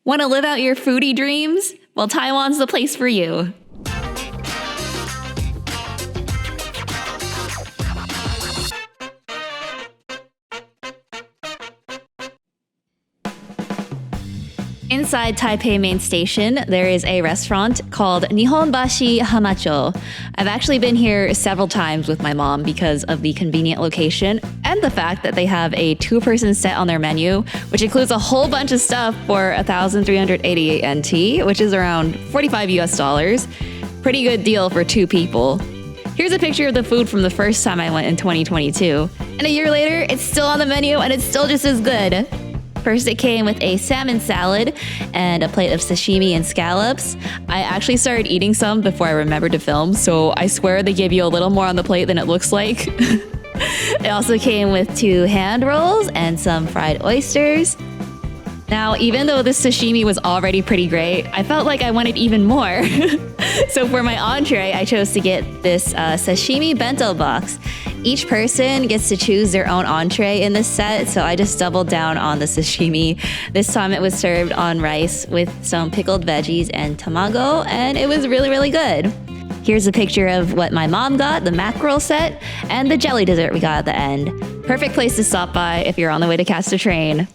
Want to live out your foodie dreams? Well, Taiwan's the place for you. Inside Taipei Main Station, there is a restaurant called Bashi Hamacho. I've actually been here several times with my mom because of the convenient location and the fact that they have a two-person set on their menu, which includes a whole bunch of stuff for 1,388 NT, which is around 45 US dollars. Pretty good deal for two people. Here's a picture of the food from the first time I went in 2022. And a year later, it's still on the menu and it's still just as good. First, it came with a salmon salad and a plate of sashimi and scallops. I actually started eating some before I remembered to film, so I swear they give you a little more on the plate than it looks like. It also came with 2 hand rolls and some fried oysters. Now, even though this sashimi was already pretty great, I felt like I wanted even more. So for my entree, I chose to get this sashimi bento box. Each person gets to choose their own entree in this set, so I just doubled down on the sashimi. This time it was served on rice with some pickled veggies and tamago, and it was really, really good. Here's a picture of what my mom got, the mackerel set, and the jelly dessert we got at the end. Perfect place to stop by if you're on the way to catch the train.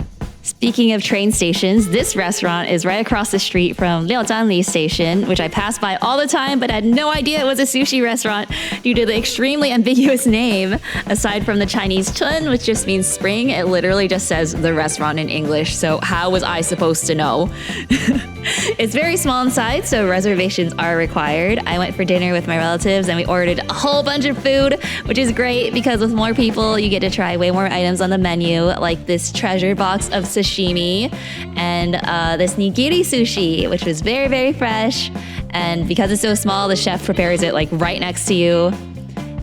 Speaking of train stations, this restaurant is right across the street from Liaozhanli Station, which I pass by all the time but had no idea it was a sushi restaurant due to the extremely ambiguous name. Aside from the Chinese chun, which just means spring, it literally just says the restaurant in English, so how was I supposed to know? It's very small inside, so reservations are required. I went for dinner with my relatives and we ordered a whole bunch of food, which is great because with more people, you get to try way more items on the menu, like this treasure box of sashimi and this nigiri sushi, which was very, very fresh. And because it's so small, the chef prepares it like right next to you.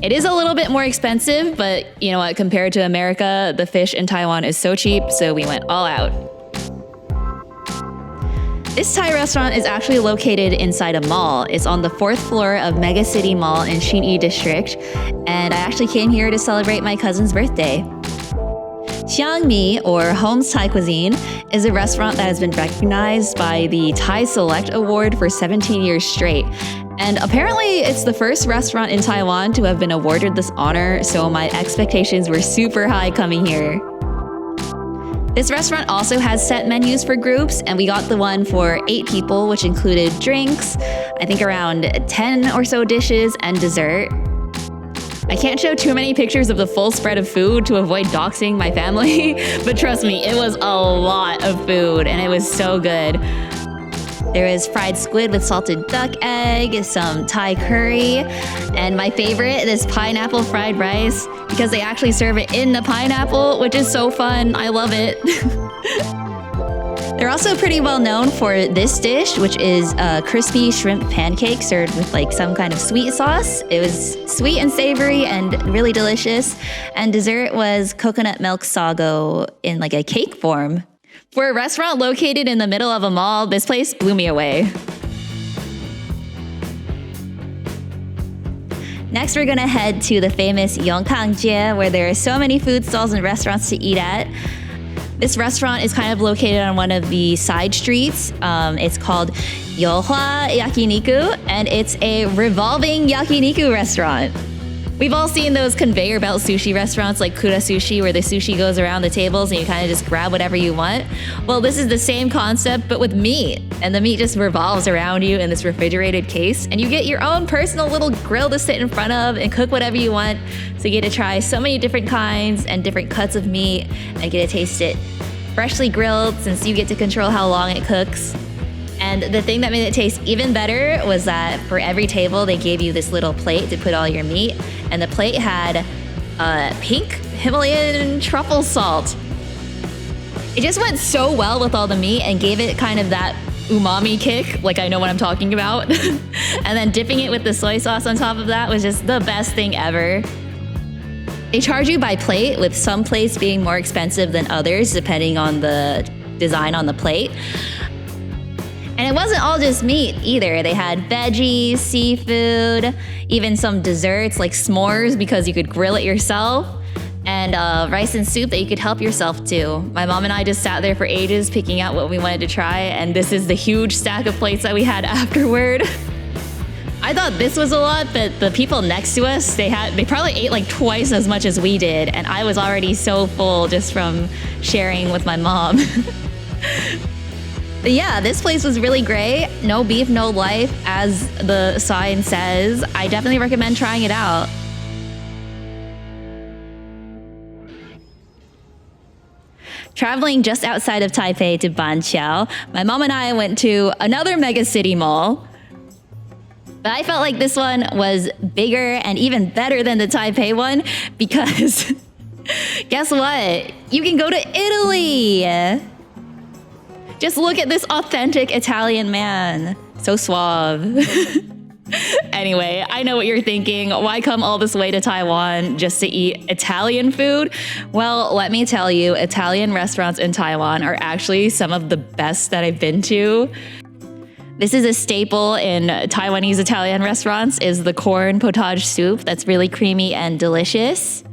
It is a little bit more expensive, but you know what, compared to America, the fish in Taiwan is so cheap, so we went all out. This Thai restaurant is actually located inside a mall. It's on the 4th floor of Mega City Mall in Xinyi District, and I actually came here to celebrate my cousin's birthday. Xiangmi, or Home's Thai Cuisine, is a restaurant that has been recognized by the Thai Select Award for 17 years straight. And apparently it's the first restaurant in Taiwan to have been awarded this honor, so my expectations were super high coming here. This restaurant also has set menus for groups, and we got the one for 8 people, which included drinks, I think around 10 or so dishes, and dessert. I can't show too many pictures of the full spread of food to avoid doxing my family, but trust me, it was a lot of food, and it was so good. There is fried squid with salted duck egg, some Thai curry, and my favorite, this pineapple fried rice, because they actually serve it in the pineapple, which is so fun. I love it. They're also pretty well known for this dish, which is a crispy shrimp pancake served with like some kind of sweet sauce. It was sweet and savory and really delicious. And dessert was coconut milk sago in like a cake form. For a restaurant located in the middle of a mall, this place blew me away. Next, we're gonna head to the famous Yongkangjie, where there are so many food stalls and restaurants to eat at. This restaurant is kind of located on one of the side streets. It's called Yohua Yakiniku, and it's a revolving yakiniku restaurant. We've all seen those conveyor belt sushi restaurants like Kura Sushi, where the sushi goes around the tables and you kind of just grab whatever you want. Well, this is the same concept, but with meat. And the meat just revolves around you in this refrigerated case, and you get your own personal little grill to sit in front of and cook whatever you want. So you get to try so many different kinds and different cuts of meat and get to taste it freshly grilled since you get to control how long it cooks. And the thing that made it taste even better was that for every table, they gave you this little plate to put all your meat. And the plate had pink Himalayan truffle salt. It just went so well with all the meat and gave it kind of that umami kick, like I know what I'm talking about. And then dipping it with the soy sauce on top of that was just the best thing ever. They charge you by plate, with some plates being more expensive than others, depending on the design on the plate. And it wasn't all just meat either. They had veggies, seafood, even some desserts like s'mores because you could grill it yourself. and rice and soup that you could help yourself to. My mom and I just sat there for ages picking out what we wanted to try, and this is the huge stack of plates that we had afterward. I thought this was a lot, but the people next to us, they probably ate like twice as much as we did, and I was already so full just from sharing with my mom. But yeah, this place was really great. No beef, no life, as the sign says. I definitely recommend trying it out. Traveling just outside of Taipei to Banqiao, my mom and I went to another mega city mall. But I felt like this one was bigger and even better than the Taipei one because guess what? You can go to Italy! Just look at this authentic Italian man. So suave. Anyway, I know what you're thinking. Why come all this way to Taiwan just to eat Italian food? Well, let me tell you, Italian restaurants in Taiwan are actually some of the best that I've been to. This is a staple in Taiwanese Italian restaurants, is the corn potage soup that's really creamy and delicious.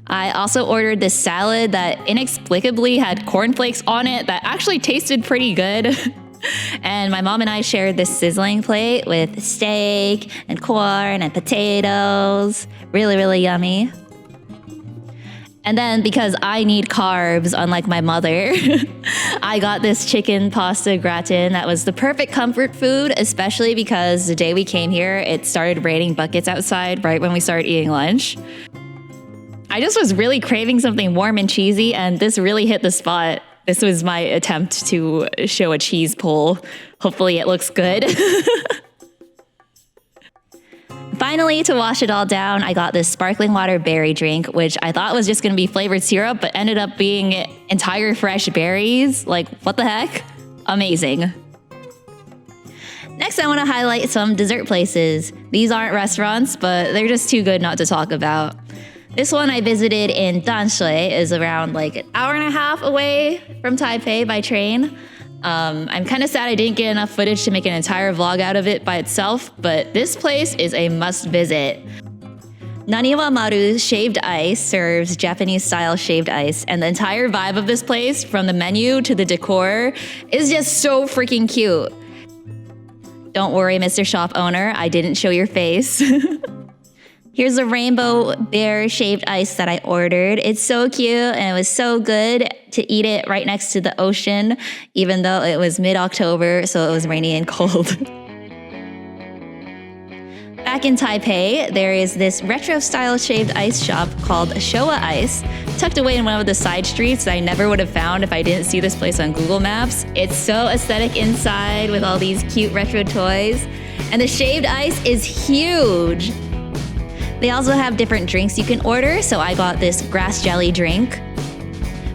I also ordered this salad that inexplicably had cornflakes on it that actually tasted pretty good. And my mom and I shared this sizzling plate with steak and corn and potatoes. Really, really yummy. And then because I need carbs, unlike my mother, I got this chicken pasta gratin that was the perfect comfort food, especially because the day we came here, it started raining buckets outside right when we started eating lunch. I just was really craving something warm and cheesy, and this really hit the spot. This was my attempt to show a cheese pull. Hopefully it looks good. Finally, to wash it all down, I got this sparkling water berry drink, which I thought was just gonna be flavored syrup, but ended up being entire fresh berries. Like, what the heck? Amazing. Next, I wanna highlight some dessert places. These aren't restaurants, but they're just too good not to talk about. This one I visited in Danshui, is around like an hour and a half away from Taipei by train. I'm kind of sad I didn't get enough footage to make an entire vlog out of it by itself, but this place is a must visit. Naniwa Maru shaved ice serves Japanese-style shaved ice, and the entire vibe of this place, from the menu to the decor, is just so freaking cute. Don't worry, Mr. Shop owner, I didn't show your face. Here's a rainbow bear shaved ice that I ordered. It's so cute and it was so good to eat it right next to the ocean, even though it was mid-October, so it was rainy and cold. Back in Taipei, there is this retro-style shaved ice shop called Showa Ice, tucked away in one of the side streets that I never would have found if I didn't see this place on Google Maps. It's so aesthetic inside with all these cute retro toys, and the shaved ice is huge. They also have different drinks you can order, so I got this grass jelly drink.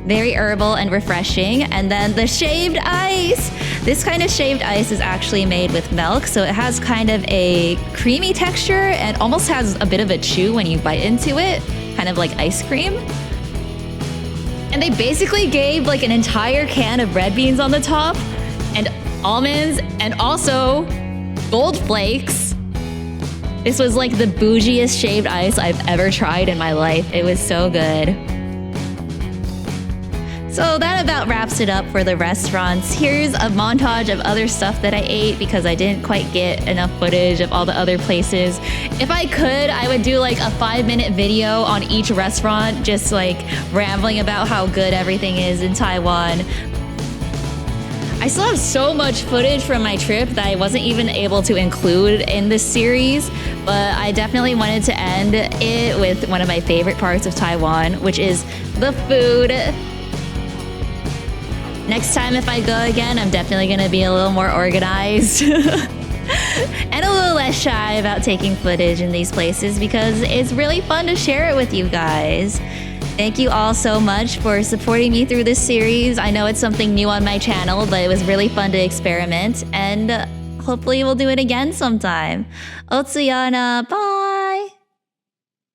Very herbal and refreshing. And then the shaved ice! This kind of shaved ice is actually made with milk, so it has kind of a creamy texture and almost has a bit of a chew when you bite into it, kind of like ice cream. And they basically gave like an entire can of red beans on the top, and almonds, and also gold flakes. This was like the bougiest shaved ice I've ever tried in my life. It was so good. So that about wraps it up for the restaurants. Here's a montage of other stuff that I ate because I didn't quite get enough footage of all the other places. If I could, I would do like a 5-minute video on each restaurant, just like rambling about how good everything is in Taiwan. I still have so much footage from my trip that I wasn't even able to include in this series, but I definitely wanted to end it with one of my favorite parts of Taiwan, which is the food. Next time if I go again, I'm definitely gonna be a little more organized and a little less shy about taking footage in these places because it's really fun to share it with you guys. Thank you all so much for supporting me through this series. I know it's something new on my channel, but it was really fun to experiment, and hopefully we'll do it again sometime. Otsuyana, bye!